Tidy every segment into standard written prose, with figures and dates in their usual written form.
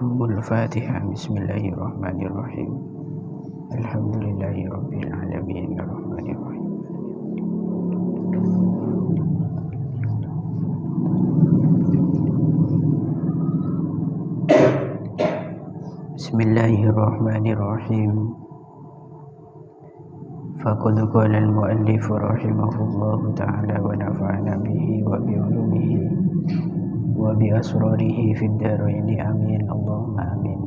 Al-Fatiha. Bismillahirrahmanirrahim. Alhamdulillahirabbil alamin arrahmanirrahim. Bismillahirrahmanirrahim. Faqad qala al-muallif rahimahullahu ta'ala wa nafa'ana bihi wa bi ulumihi wa bi asrarihi fid dharain amin Allahumma amin.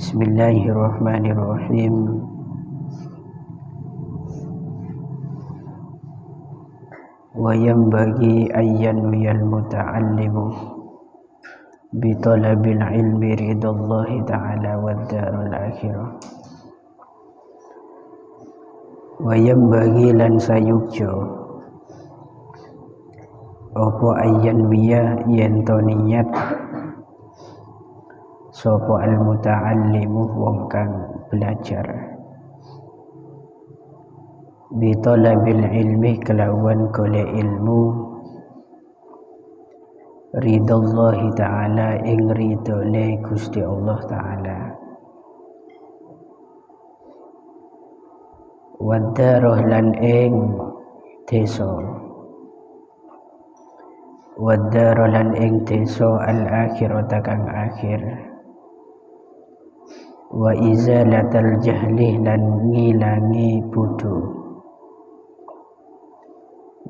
Bismillahirrahmanirrahim. Wa yanbaghi ayyan wiyal muta'allimu bi talabil ilmi ridallahi ta'ala wad darul akhirah. Wa yanbaghi lan sayukjo apa ayyan wiya yen to niat sapa al muta'allimu wong kang belajar bi talabil ilmi kelawan golek ilmu ridallahi ta'ala ing ridone Gusti Allah ta'ala wadaroh lan ing desa wadaro lan ing desa al-akhirata kang akhir wa izalatal jahli lan ngilangi bodho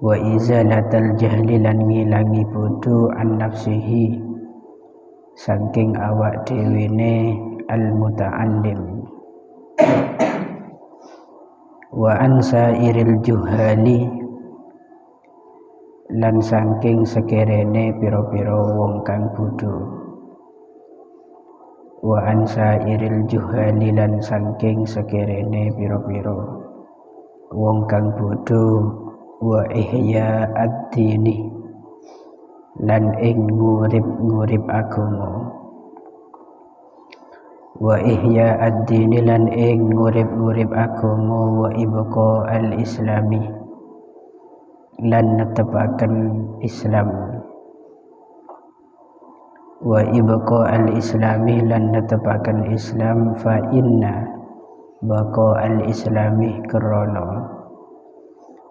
wa izalatal jahli lan ngilangi bodho an nafsihi saking awak dhewene al muta'allim wa an sairil juhali lan saking sekerene pira-pira wong kang bodho wa an sairil juhali lan saking sekerene pira-pira wong kang bodho wa ihya ad-dini lan ing ngurip agama wa ihya ad-dini lan ing ngurip agama wa ibqa al-islami lan netepaken Islam wa ibqa al-islami lan netepaken Islam fa inna baqa al-islami krana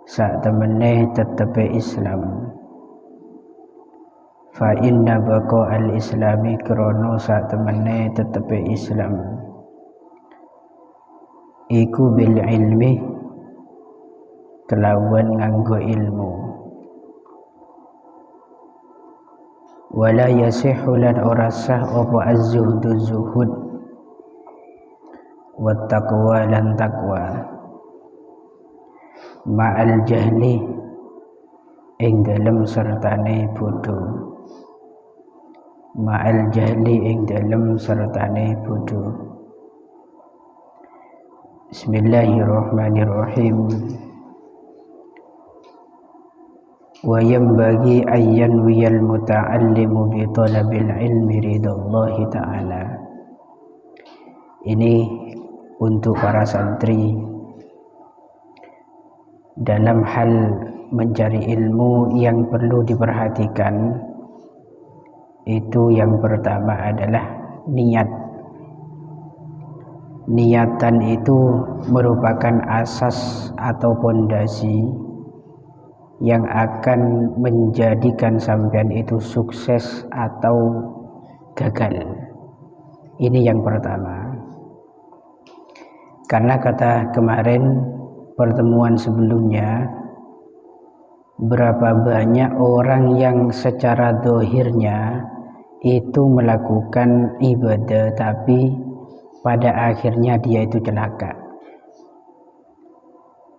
sak temene tetepe Islam fa inna baqa al-islami krana sak temene tetepe Islam iku bil ilmi kelawan nganggo ilmu wala yasihu lan ora sah apa az-zuhdu zuhud wa taqwa lan taqwa ma'al jahli ing dalem sertane bodho ma'al jahli ing dalem sertane bodho. Bismillahirrahmanirrahim. Wa yanbaghi ayyan wiyal muta'allimu bi talabil ilmi ridallahi ta'ala. Ini untuk para santri dalam hal mencari ilmu yang perlu diperhatikan itu yang pertama adalah niat. Niatan itu merupakan asas atau pondasi yang akan menjadikan sampean itu sukses atau gagal. Ini yang pertama. Karena kata kemarin pertemuan sebelumnya, berapa banyak orang yang secara dohirnya itu melakukan ibadah tapi pada akhirnya dia itu celaka.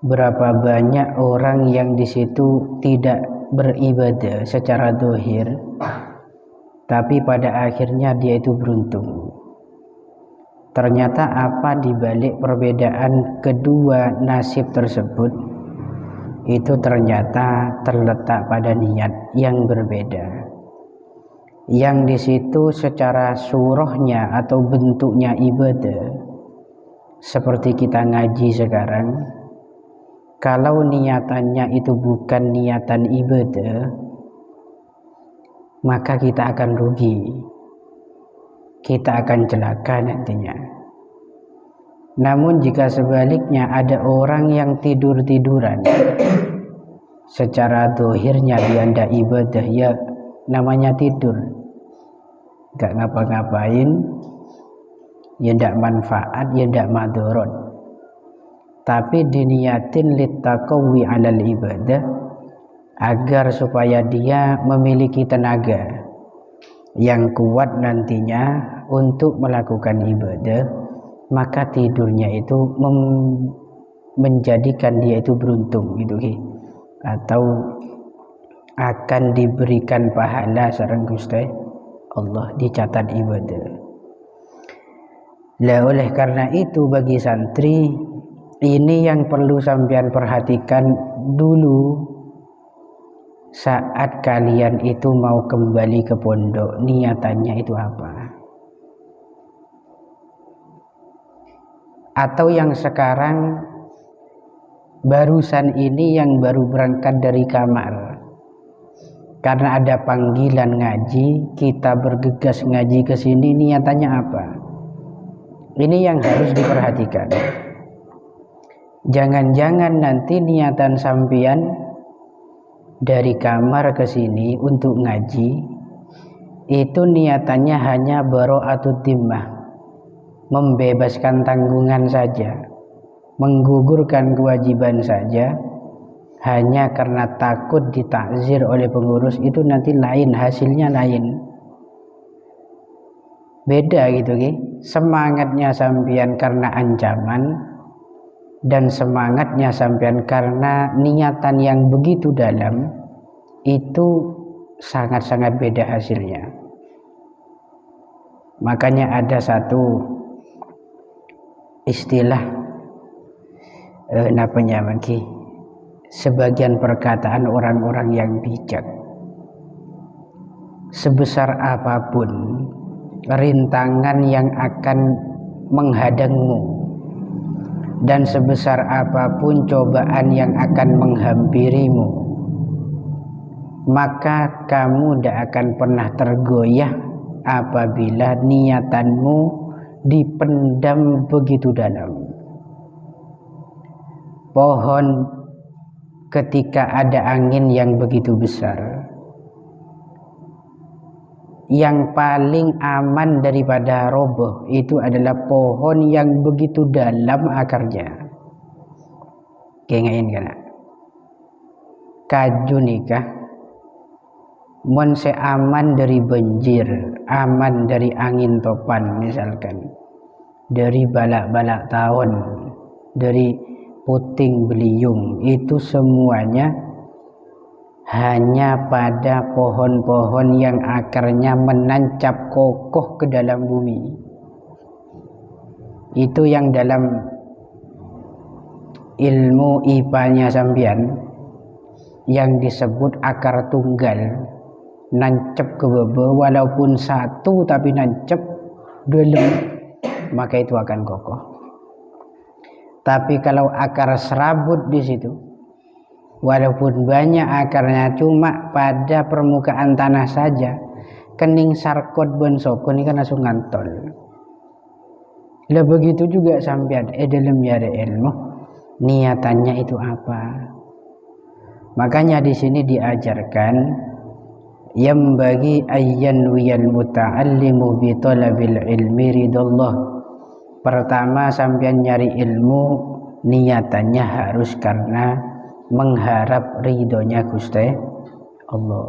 Berapa banyak orang yang di situ tidak beribadah secara dohir tapi pada akhirnya dia itu beruntung. Ternyata apa di balik perbedaan kedua nasib tersebut itu ternyata terletak pada niat yang berbeda. Yang di situ secara surahnya atau bentuknya ibadah seperti kita ngaji sekarang, kalau niatannya itu bukan niatan ibadah, maka kita akan rugi, kita akan celaka nantinya. Namun jika sebaliknya ada orang yang tidur-tiduran, secara dohirnya dia ndak ibadah, ya namanya tidur, gak ngapa-ngapain, ya ndak manfaat, ya ndak madorot, tapi diniatin littaqawi alal ibadah, agar supaya dia memiliki tenaga yang kuat nantinya untuk melakukan ibadah, maka tidurnya itu menjadikan dia itu beruntung gitu, atau akan diberikan pahala sareng Gusti Allah, dicatat ibadah. Lah oleh karena itu bagi santri ini yang perlu sampean perhatikan dulu saat kalian itu mau kembali ke pondok, niatannya itu apa? Atau yang sekarang barusan ini yang baru berangkat dari kamar, karena ada panggilan ngaji, kita bergegas ngaji ke sini, niatannya apa? Ini yang harus diperhatikan. Jangan-jangan nanti niatan sampean dari kamar ke sini untuk ngaji itu niatannya hanya bara'atud dhimmah, membebaskan tanggungan saja, menggugurkan kewajiban saja, hanya karena takut ditakzir oleh pengurus. Itu nanti lain, hasilnya lain, beda gitu semangatnya sampean karena ancaman, dan semangatnya sampean karena niatan yang begitu dalam, itu sangat-sangat beda hasilnya. Makanya ada satu istilah sebagian perkataan orang-orang yang bijak, sebesar apapun rintangan yang akan menghadangmu dan sebesar apapun cobaan yang akan menghampirimu, maka kamu tidak akan pernah tergoyah apabila niatanmu dipendam begitu dalam. Pohon ketika ada angin yang begitu besar, yang paling aman daripada roboh itu adalah pohon yang begitu dalam akarnya. Kengain kana kaju nikah mon se aman dari banjir, aman dari angin topan misalkan, dari balak-balak tahun, dari puting beliung, itu semuanya hanya pada pohon-pohon yang akarnya menancap kokoh ke dalam bumi. Itu yang dalam ilmu IPA-nya sampean yang disebut akar tunggal, nancep ke bawah, walaupun satu tapi nancep dalam, maka itu akan kokoh. Tapi kalau akar serabut di situ, walaupun banyak akarnya cuma pada permukaan tanah saja, kening sarkot ben sokon ini kan langsung ngantol. Lah begitu juga sampean dalam nyari ilmu, niatannya itu apa? Makanya di sini diajarkan yang bagi ayyan wiyal muta'allimu bi talabil ilmi ridallah. Pertama sampean nyari ilmu, niatannya harus karena mengharap ridhonya Gusti Allah.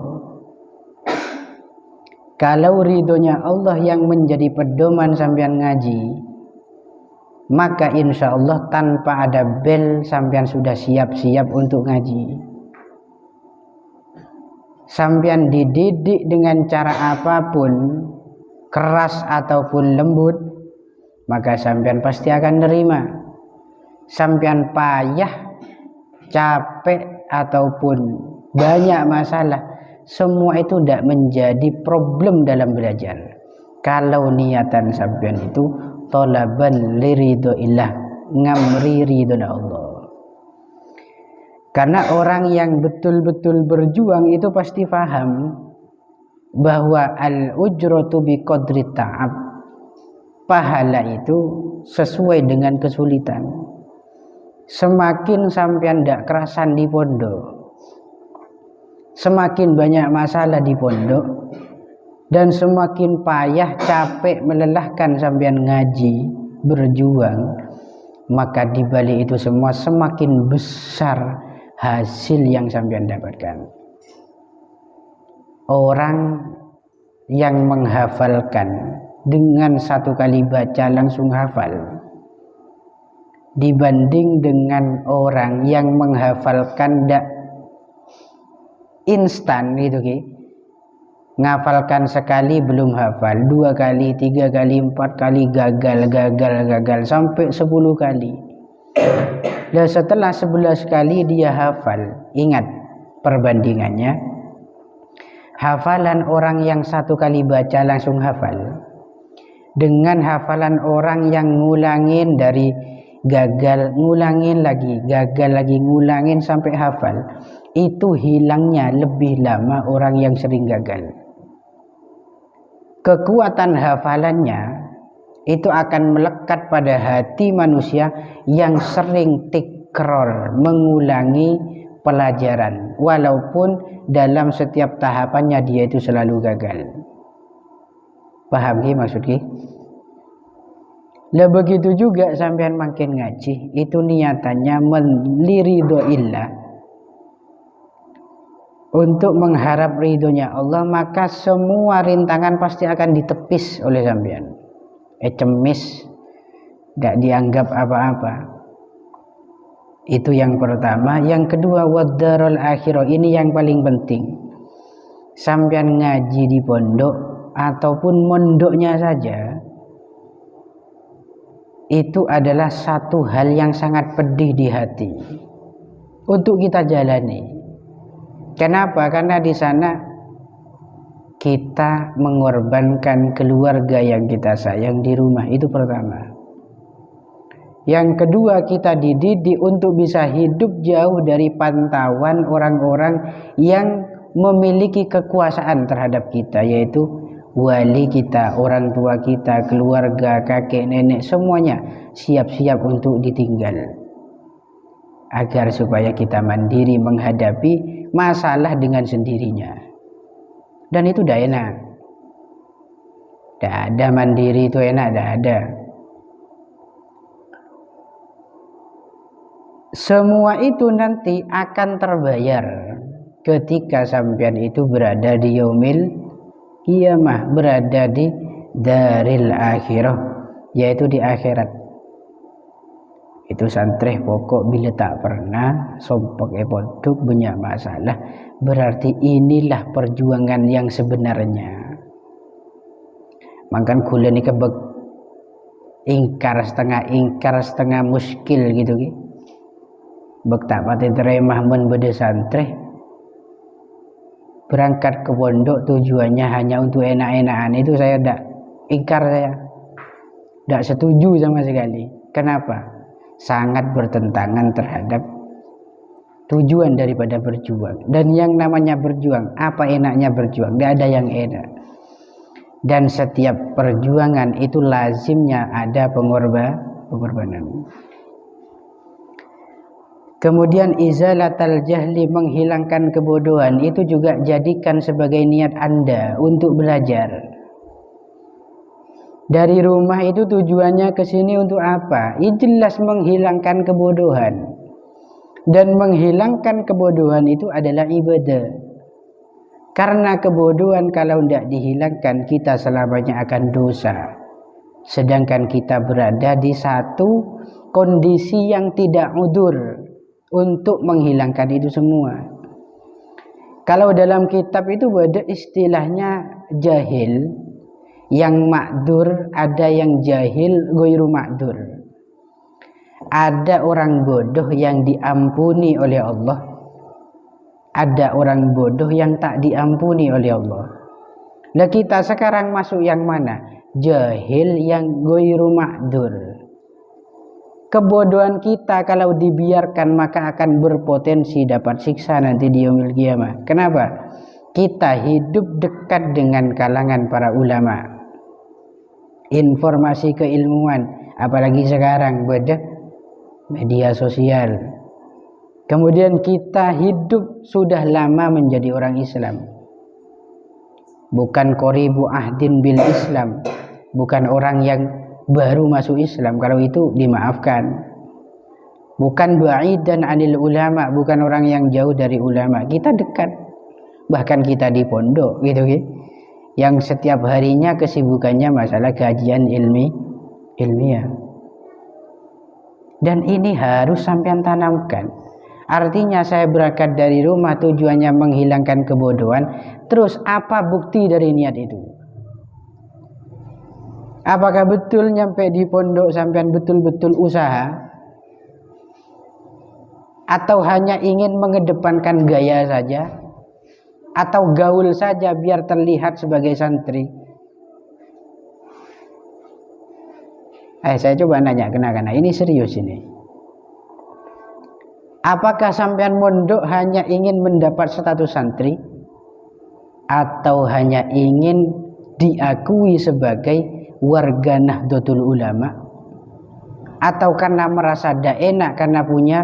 Kalau ridhonya Allah yang menjadi pedoman sampean ngaji, maka insya Allah tanpa ada bel sampean sudah siap-siap untuk ngaji. Sampean dididik dengan cara apapun, keras ataupun lembut, maka sampean pasti akan nerima. Sampean payah, capek ataupun banyak masalah, semua itu tidak menjadi problem dalam belajar kalau niatan sampean itu talaban liridhoillah, ngamri ridhonya Allah. Karena orang yang betul-betul berjuang itu pasti paham bahwa al-ujratu biqadri ta'ab, pahala itu sesuai dengan kesulitan. Semakin sampean ndak kerasan di pondok, semakin banyak masalah di pondok, dan semakin payah, capek, melelahkan sampean ngaji, berjuang, maka di balik itu semua semakin besar hasil yang sampean dapatkan. Orang yang menghafalkan dengan satu kali baca langsung hafal, dibanding dengan orang yang menghafalkan ndak instan gitu ki. Ngafalkan sekali belum hafal, 2 kali, 3 kali, 4 kali gagal sampai 10 kali. Dan setelah 11 kali dia hafal. Ingat perbandingannya, hafalan orang yang 1 kali baca langsung hafal dengan hafalan orang yang ngulangin dari gagal, ngulangin lagi, gagal lagi, ngulangin sampai hafal, itu hilangnya lebih lama orang yang sering gagal. Kekuatan hafalannya itu akan melekat pada hati manusia yang sering tikror, mengulangi pelajaran, walaupun dalam setiap tahapannya dia itu selalu gagal. Paham ki maksudnya? Lah begitu juga sampean makin ngaji, itu niatannya meliridoillah, untuk mengharap ridhonya Allah, maka semua rintangan pasti akan ditepis oleh sampean. Cemis, tidak dianggap apa-apa. Itu yang pertama. Yang kedua, waddarul akhirah, ini yang paling penting. Sampean ngaji di pondok ataupun mondoknya saja, itu adalah satu hal yang sangat pedih di hati untuk kita jalani. Kenapa? Karena di sana kita mengorbankan keluarga yang kita sayang di rumah, itu pertama. Yang kedua, kita dididik untuk bisa hidup jauh dari pantauan orang-orang yang memiliki kekuasaan terhadap kita, yaitu wali kita, orang tua kita, keluarga, kakek, nenek, semuanya siap-siap untuk ditinggal, agar supaya kita mandiri menghadapi masalah dengan sendirinya. Dan itu udah enak. Tidak ada mandiri itu enak, tidak ada. Semua itu nanti akan terbayar ketika sampean itu berada di yaumil kiamah, berada di daril akhirah, yaitu di akhirat. Itu santreh pokok bila tak pernah sompok poduk banyak masalah, berarti inilah perjuangan yang sebenarnya. Makan kula ni kebek ingkar setengah muskil gitu ki. Bek tak pati teremah men bede santreh berangkat ke pondok tujuannya hanya untuk enak-enakan, itu saya tidak ingkar, saya tidak setuju sama sekali. Kenapa? Sangat bertentangan terhadap tujuan daripada berjuang. Dan yang namanya berjuang, apa enaknya berjuang? Tidak ada yang enak. Dan setiap perjuangan itu lazimnya ada pengorbanan. Kemudian izalatal jahli, menghilangkan kebodohan, itu juga jadikan sebagai niat Anda untuk belajar. Dari rumah itu tujuannya ke sini untuk apa? Jelas menghilangkan kebodohan. Dan menghilangkan kebodohan itu adalah ibadah. Karena kebodohan kalau tidak dihilangkan, kita selamanya akan dosa. Sedangkan kita berada di satu kondisi yang tidak udzur untuk menghilangkan itu semua. Kalau dalam kitab itu ada istilahnya jahil, yang makdur, ada yang jahil ghairu makdur. Ada orang bodoh yang diampuni oleh Allah, ada orang bodoh yang tak diampuni oleh Allah. Nah, kita sekarang masuk yang mana? Jahil yang ghairu makdur. Kebodohan kita kalau dibiarkan maka akan berpotensi dapat siksa nanti di yaumil qiyamah. Kenapa? kita hidup dekat dengan kalangan para ulama, informasi keilmuan, apalagi sekarang pada media sosial. Kemudian kita hidup sudah lama menjadi orang Islam, bukan qoribu ahdin bil Islam, bukan orang yang baru masuk Islam, kalau itu dimaafkan. Bukan ba'idan anil ulama, bukan orang yang jauh dari ulama, kita dekat. Bahkan kita di pondok gitu ya, yang setiap harinya kesibukannya masalah kajian ilmiah. Dan ini harus sampean tanamkan. Artinya saya berangkat dari rumah tujuannya menghilangkan kebodohan, terus apa bukti dari niat itu? Apakah betul nyampe di pondok sampean betul-betul usaha? Atau hanya ingin mengedepankan gaya saja, atau gaul saja biar terlihat sebagai santri? Saya coba nanya kena-kena, ini serius ini. Apakah sampean mondok hanya ingin mendapat status santri, atau hanya ingin diakui sebagai warga Nahdlatul Ulama, atau karena merasa tidak enak karena punya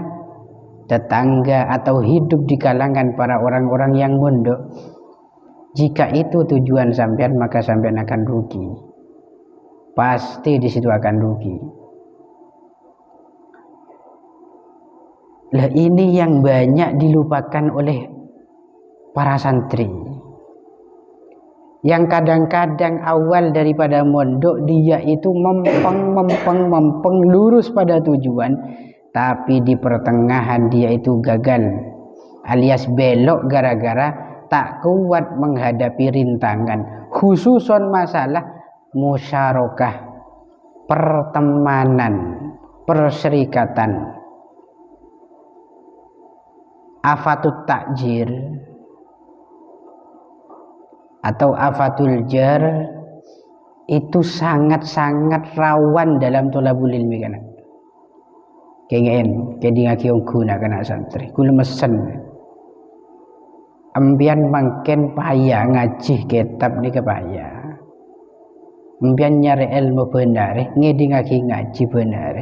tetangga atau hidup di kalangan para orang-orang yang mondok? Jika itu tujuan sampean, maka sampean akan rugi. Pasti di situ akan rugi. Lah ini yang banyak dilupakan oleh para santri. Yang kadang-kadang awal daripada mondok dia itu mempeng lurus pada tujuan, tapi di pertengahan dia itu gagal alias belok gara-gara tak kuat menghadapi rintangan, khususon masalah musyarakah, pertemanan, perserikatan. Afatut takjir atau afatul jar itu sangat-sangat rawan dalam thalabul ilmi kan. Kengen kedi ngaki guna kana santri kula mesen ambian mangken payah ngaji kitab ni kepayah, ambian nyari ilmu benar ngedi ngaki ngaji benar,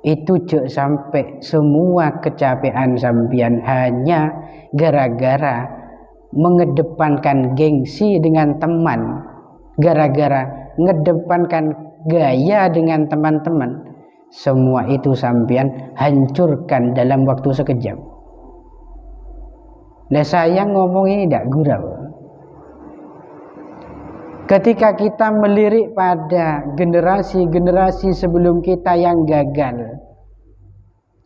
itu jek sampai semua kecapean sampian hanya gara-gara mengedepankan gengsi dengan teman, gara-gara mengedepankan gaya dengan teman-teman. Semua itu sampean hancurkan dalam waktu sekejap. Nah, saya ngomong ini tidak gurau. Ketika kita melirik pada generasi-generasi sebelum kita yang gagal,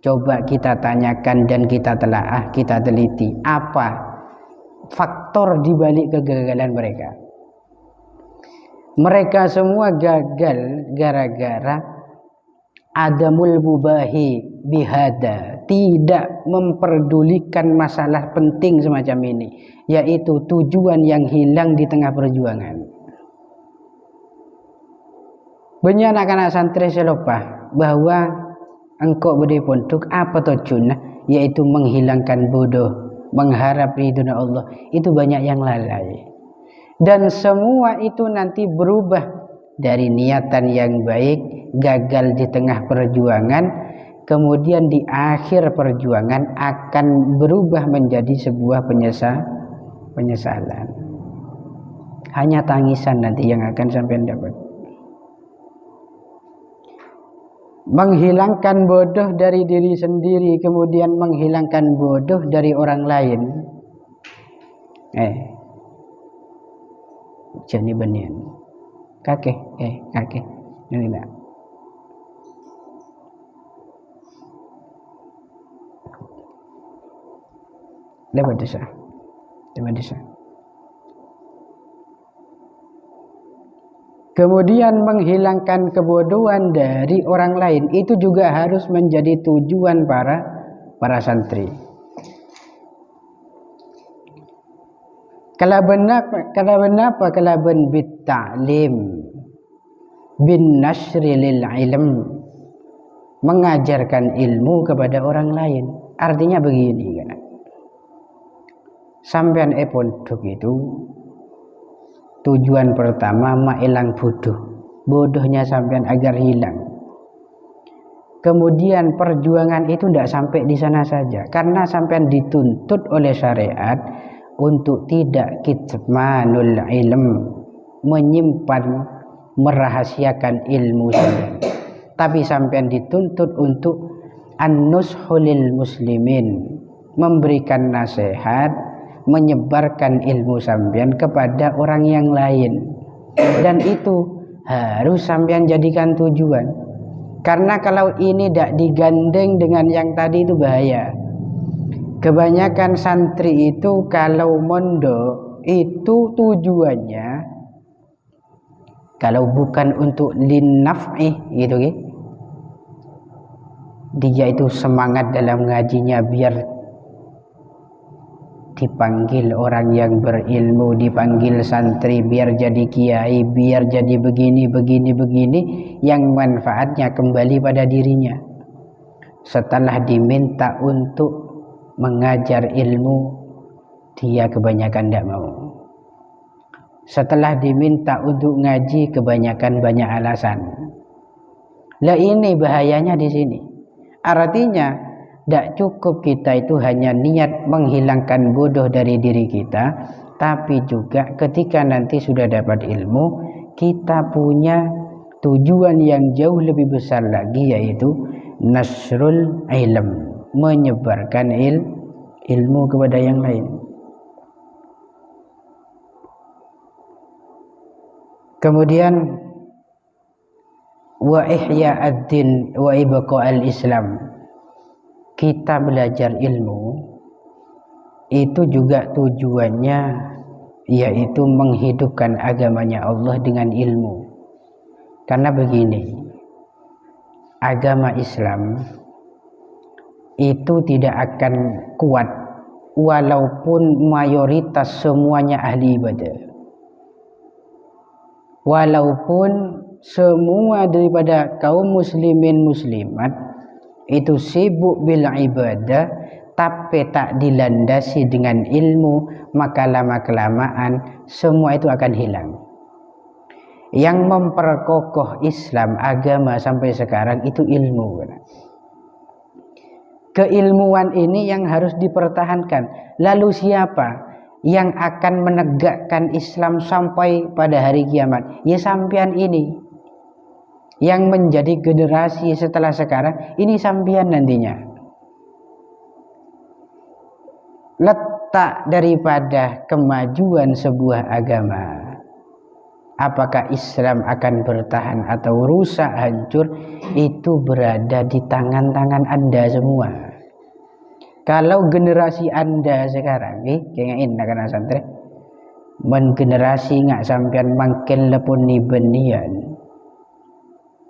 coba kita tanyakan dan kita telaah, kita teliti apa faktor dibalik kegagalan mereka. Mereka semua gagal gara-gara adamul mubahi bihada, tidak memperdulikan masalah penting semacam ini, yaitu tujuan yang hilang di tengah perjuangan. Banyak anak-anak santri selopah bahwa engkau beri pondok apa tujuannya, yaitu menghilangkan bodoh, mengharap ridho Allah. Itu banyak yang lalai, dan semua itu nanti berubah dari niatan yang baik, gagal di tengah perjuangan, kemudian di akhir perjuangan akan berubah menjadi sebuah penyesalan. Hanya tangisan nanti yang akan sampai dapat. Menghilangkan bodoh dari diri sendiri, kemudian menghilangkan bodoh dari orang lain. Jadi benih. Kakek, ini nak. Dapat desa. Kemudian menghilangkan kebodohan dari orang lain itu juga harus menjadi tujuan para santri. Kalaban bit ta'lim bin nasri lil ilm, mengajarkan ilmu kepada orang lain. Artinya begini kan. sampean pondok itu tujuan pertama mailang bodohnya sampean agar hilang. Kemudian perjuangan itu tidak sampai di sana saja, karena sampean dituntut oleh syariat untuk tidak kitmanul ilm, menyimpan, merahasiakan ilmu sampean. Tapi sampean dituntut untuk an-nushulil muslimin, memberikan nasihat, menyebarkan ilmu sampean kepada orang yang lain. Dan itu harus sampean jadikan tujuan. Karena kalau ini tidak digandeng dengan yang tadi itu bahaya. Kebanyakan santri itu kalau mondok itu tujuannya kalau bukan untuk linnaf'i gitu ya. Dia itu semangat dalam ngajinya biar dipanggil orang yang berilmu, dipanggil santri biar jadi kiai, biar jadi begini, yang manfaatnya kembali pada dirinya. Setelah diminta untuk mengajar ilmu, dia kebanyakan tidak mau. Setelah diminta untuk ngaji, kebanyakan banyak alasan. Lah ini bahayanya di sini. Artinya tidak cukup kita itu hanya niat menghilangkan bodoh dari diri kita, tapi juga ketika nanti sudah dapat ilmu, kita punya tujuan yang jauh lebih besar lagi, yaitu nasrul ilm, menyebarkan ilmu kepada yang lain. Kemudian wa ihya ad-din wa ibqa al-islam. Kita belajar ilmu itu juga tujuannya yaitu menghidupkan agamanya Allah dengan ilmu. Karena begini, agama Islam itu tidak akan kuat walaupun mayoritas semuanya ahli ibadah, walaupun semua daripada kaum muslimin muslimat itu sibuk bil ibadah, tapi tak dilandasi dengan ilmu, maka lama-kelamaan semua itu akan hilang. Yang memperkokoh Islam agama sampai sekarang itu ilmu. Keilmuan ini yang harus dipertahankan. Lalu siapa yang akan menegakkan Islam sampai pada hari kiamat? Ya sampean ini. Yang menjadi generasi setelah sekarang ini sampean nantinya. Letak daripada kemajuan sebuah agama, apakah Islam akan bertahan atau rusak hancur, itu berada di tangan-tangan Anda semua. Kalau generasi Anda sekarang kengain nak santri men generasi ngak sampean mangkel lepun ni benian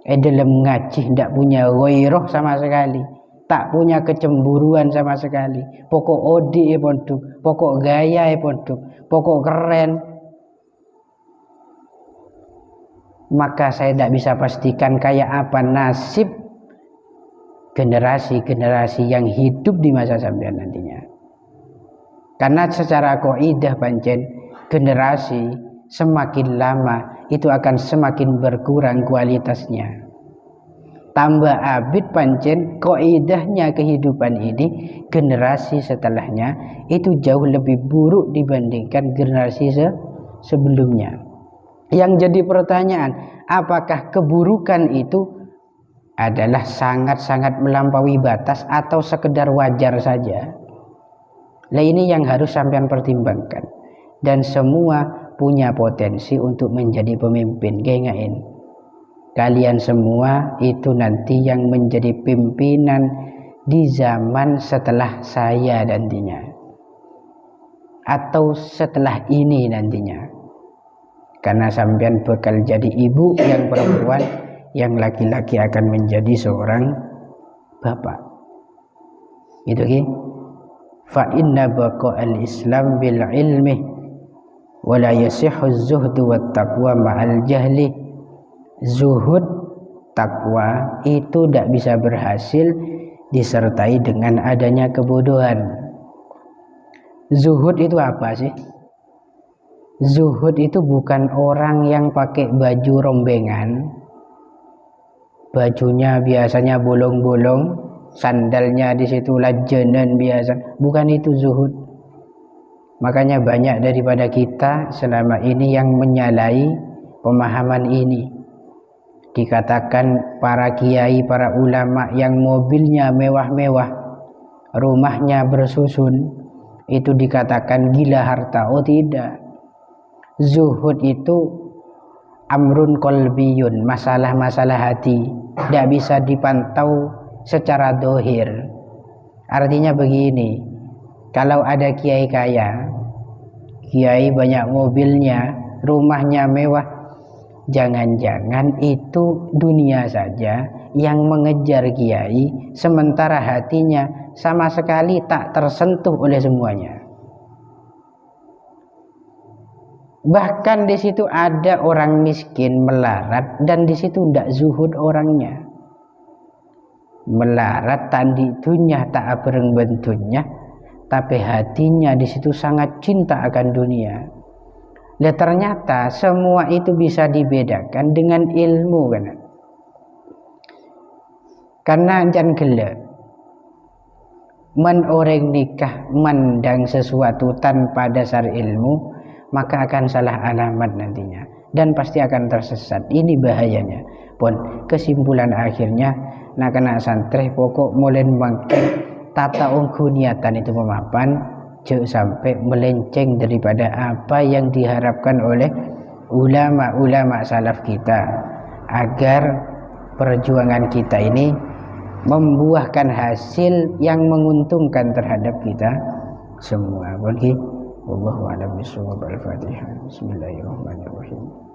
dalam ngaji tidak punya ghairah sama sekali, tak punya kecemburuan sama sekali, pokok odi pondok, pokok gaya pondok, pokok keren, maka saya tidak bisa pastikan kayak apa nasib generasi-generasi yang hidup di masa sampean nantinya. Karena secara kaidah pancen generasi semakin lama itu akan semakin berkurang kualitasnya. Tambah abid pancen kaidahnya kehidupan ini, generasi setelahnya itu jauh lebih buruk dibandingkan generasi sebelumnya. Yang jadi pertanyaan, apakah keburukan itu adalah sangat-sangat melampaui batas atau sekedar wajar saja? Nah ini yang harus sampean pertimbangkan. Dan semua punya potensi untuk menjadi pemimpin. Gengain. Kalian semua itu nanti yang menjadi pimpinan di zaman setelah saya nantinya. Atau setelah ini nantinya. Karena sampean bakal jadi ibu yang perempuan, yang laki-laki akan menjadi seorang bapak. Gitu kan? Fa inna baqa'al Islam bil ilmi wala yasihhu az-zuhdu wat taqwa ma'al jahli. Zuhud, takwa itu tidak bisa berhasil disertai dengan adanya kebodohan. Zuhud itu apa sih? Zuhud itu bukan orang yang pakai baju rombengan, bajunya biasanya bolong-bolong, sandalnya di situ lajenan biasa. Bukan itu zuhud. Makanya banyak daripada kita selama ini yang menyalahi pemahaman ini. Dikatakan para kiai, para ulama yang mobilnya mewah-mewah, rumahnya bersusun, itu dikatakan gila harta. Oh tidak. Zuhud itu amrun qalbiyun, masalah-masalah hati, tidak bisa dipantau secara dohir. Artinya begini, kalau ada kiai kaya, kiai banyak mobilnya, rumahnya mewah, jangan-jangan itu dunia saja yang mengejar kiai, sementara hatinya sama sekali tak tersentuh oleh semuanya. Bahkan di situ ada orang miskin melarat dan di situ tidak zuhud orangnya. Melarat tandi dunia tak abereng bentunya, tapi hatinya di situ sangat cinta akan dunia. Dan ternyata semua itu bisa dibedakan dengan ilmu kan. Karena jangan gelap. Men orang nikah mandang sesuatu tanpa dasar ilmu, maka akan salah alamat nantinya dan pasti akan tersesat. Ini bahayanya. Pun kesimpulan akhirnya nak kena santri pokok mulai bangkit tata ungku niatan itu pemapan, jangan sampai melenceng daripada apa yang diharapkan oleh ulama-ulama salaf kita, agar perjuangan kita ini membuahkan hasil yang menguntungkan terhadap kita semua. Wallahu a'lam bishawab. Al-Fatihah. Bismillahirrahmanirrahim.